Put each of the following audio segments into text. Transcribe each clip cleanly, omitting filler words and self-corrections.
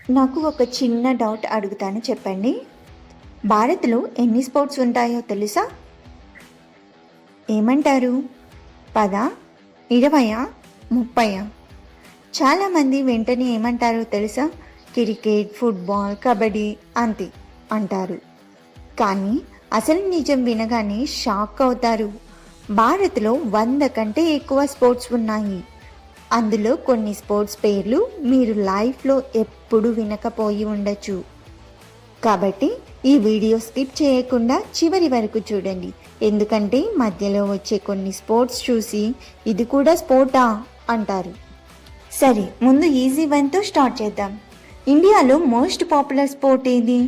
నాకు ఒక చిన్న డౌట్ అడుగుతాను, చెప్పండి. భారత్లో ఎన్ని స్పోర్ట్స్ ఉంటాయో తెలుసా? ఏమంటారు? 10, 20, 30? చాలామంది వెంటనే ఏమంటారో తెలుసా? క్రికెట్, ఫుట్బాల్, కబడ్డీ అంతే అంటారు. కానీ అసలు నిజం వినగానే షాక్ అవుతారు. భారత్లో 100 కంటే ఎక్కువ స్పోర్ట్స్ ఉన్నాయి. అందులో కొన్ని స్పోర్ట్స్ పేర్లు మీరు లైఫ్లో ఎప్పుడు వినకపోయి ఉండొచ్చు. కాబట్టి ఈ వీడియో స్కిప్ చేయకుండా చివరి వరకు చూడండి. ఎందుకంటే మధ్యలో వచ్చే కొన్ని స్పోర్ట్స్ చూసి ఇది కూడా స్పోర్టా అంటారు. సరే, ముందు ఈజీ వన్తో స్టార్ట్ చేద్దాం. ఇండియాలో మోస్ట్ పాపులర్ స్పోర్ట్ ఏది?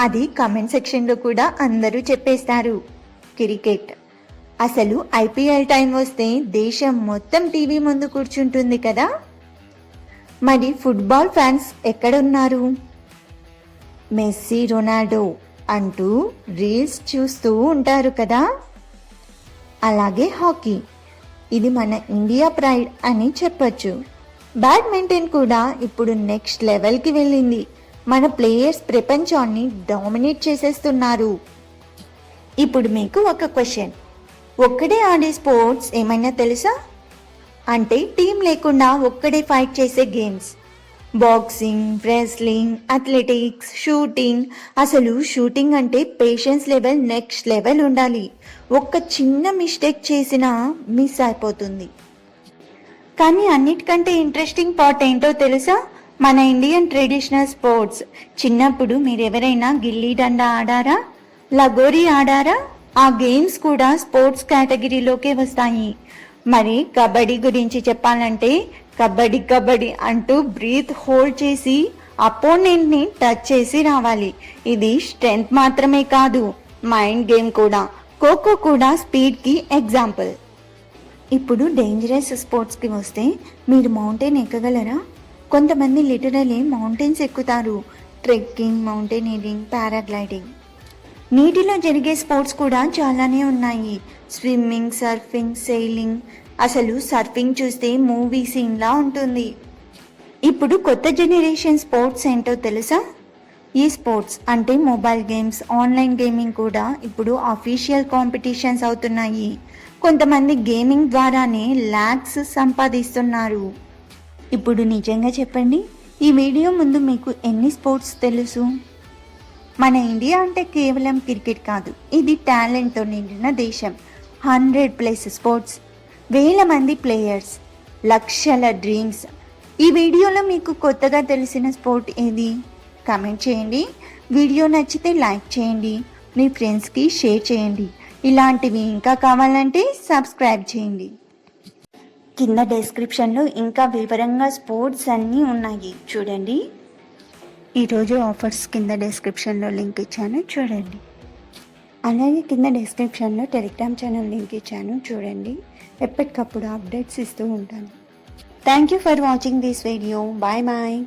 అది కమెంట్ సెక్షన్లో కూడా అందరూ చెప్పేస్తారు, క్రికెట్. అసలు ఐపీఎల్ టైం వస్తే దేశం మొత్తం టీవీ ముందు కూర్చుంటుంది కదా. మరి ఫుట్బాల్ ఫ్యాన్స్ ఎక్కడున్నారు? మెస్సీ, రొనాల్డో అంటూ రీల్స్ చూస్తూ ఉంటారు కదా. అలాగే హాకీ, ఇది మన ఇండియా ప్రైడ్ అని చెప్పొచ్చు. బ్యాడ్మింటన్ కూడా ఇప్పుడు నెక్స్ట్ లెవెల్కి వెళ్ళింది. మన ప్లేయర్స్ ప్రపంచాన్ని డామినేట్ చేసేస్తున్నారు. ఇప్పుడు మీకు ఒక క్వశ్చన్, ఒక్కడే ఆడే స్పోర్ట్స్ ఏమైనా తెలుసా? అంటే టీం లేకుండా ఒక్కడే ఫైట్ చేసే games. Boxing, wrestling, athletics, shooting. అసలు షూటింగ్ అంటే పేషెన్స్ లెవెల్ నెక్స్ట్ లెవెల్ ఉండాలి. ఒక్క చిన్న మిస్టేక్ చేసినా మిస్ అయిపోతుంది. కానీ అన్నిటికంటే ఇంట్రెస్టింగ్ పార్ట్ ఏంటో తెలుసా? మన ఇండియన్ ట్రెడిషనల్ స్పోర్ట్స్. చిన్నప్పుడు మీరు ఎవరైనా గిల్లీ డండా ఆడారా? లగోరీ ఆడారా? ఆ గేమ్స్ కూడా స్పోర్ట్స్ కేటగిరీలోకే వస్తాయి. మరి కబడ్డీ గురించి చెప్పాలంటే కబడ్డీ కబడ్డీ అంటూ బ్రీత్ హోల్డ్ చేసి అపోనెంట్ని టచ్ చేసి రావాలి. ఇది స్ట్రెంగ్త్ మాత్రమే కాదు, మైండ్ గేమ్ కూడా. ఖోఖో కూడా స్పీడ్కి ఎగ్జాంపుల్. ఇప్పుడు డేంజరస్ స్పోర్ట్స్కి వస్తే, మీరు మౌంటైన్ ఎక్కగలరా? కొంతమంది లిటరలీ మౌంటైన్స్ ఎక్కుతారు. Trekking, mountaineering, paragliding. నీటిలో జరిగే స్పోర్ట్స్ కూడా చాలానే ఉన్నాయి. Swimming, surfing, sailing. అసలు సర్ఫింగ్ చూస్తే మూవీ సీన్లా ఉంటుంది. ఇప్పుడు కొత్త జనరేషన్ స్పోర్ట్స్ ఏంటో తెలుసా? ఈ స్పోర్ట్స్ అంటే మొబైల్ గేమ్స్, ఆన్లైన్ గేమింగ్ కూడా ఇప్పుడు అఫీషియల్ కాంపిటీషన్స్ అవుతున్నాయి. కొంతమంది గేమింగ్ ద్వారానే ల్యాక్స్ సంపాదిస్తున్నారు. ఇప్పుడు నిజంగా చెప్పండి, ఈ వీడియో ముందు మీకు ఎన్ని స్పోర్ట్స్ తెలుసు? మన ఇండియా అంటే కేవలం క్రికెట్ కాదు, ఇది టాలెంట్తో నిండిన దేశం. 100+ స్పోర్ట్స్, వేల మంది ప్లేయర్స్, లక్షల డ్రీమ్స్. ఈ వీడియోలో మీకు కొత్తగా తెలిసిన స్పోర్ట్ ఏది? కామెంట్ చేయండి. వీడియో నచ్చితే లైక్ చేయండి, మీ ఫ్రెండ్స్కి షేర్ చేయండి. ఇలాంటివి ఇంకా కావాలంటే సబ్స్క్రైబ్ చేయండి. కింద డిస్క్రిప్షన్లో ఇంకా వివరంగా స్పోర్ట్స్ అన్నీ ఉన్నాయి, చూడండి. ఈరోజు ఆఫర్స్ కింద డిస్క్రిప్షన్లో లింక్ ఇచ్చాను, చూడండి. అలాగే కింద డిస్క్రిప్షన్లో టెలిగ్రామ్ ఛానల్ లింక్ ఇచ్చాను, చూడండి. ఎప్పటికప్పుడు అప్డేట్స్ ఇస్తూ ఉంటాను. Thank you for watching this video. Bye bye.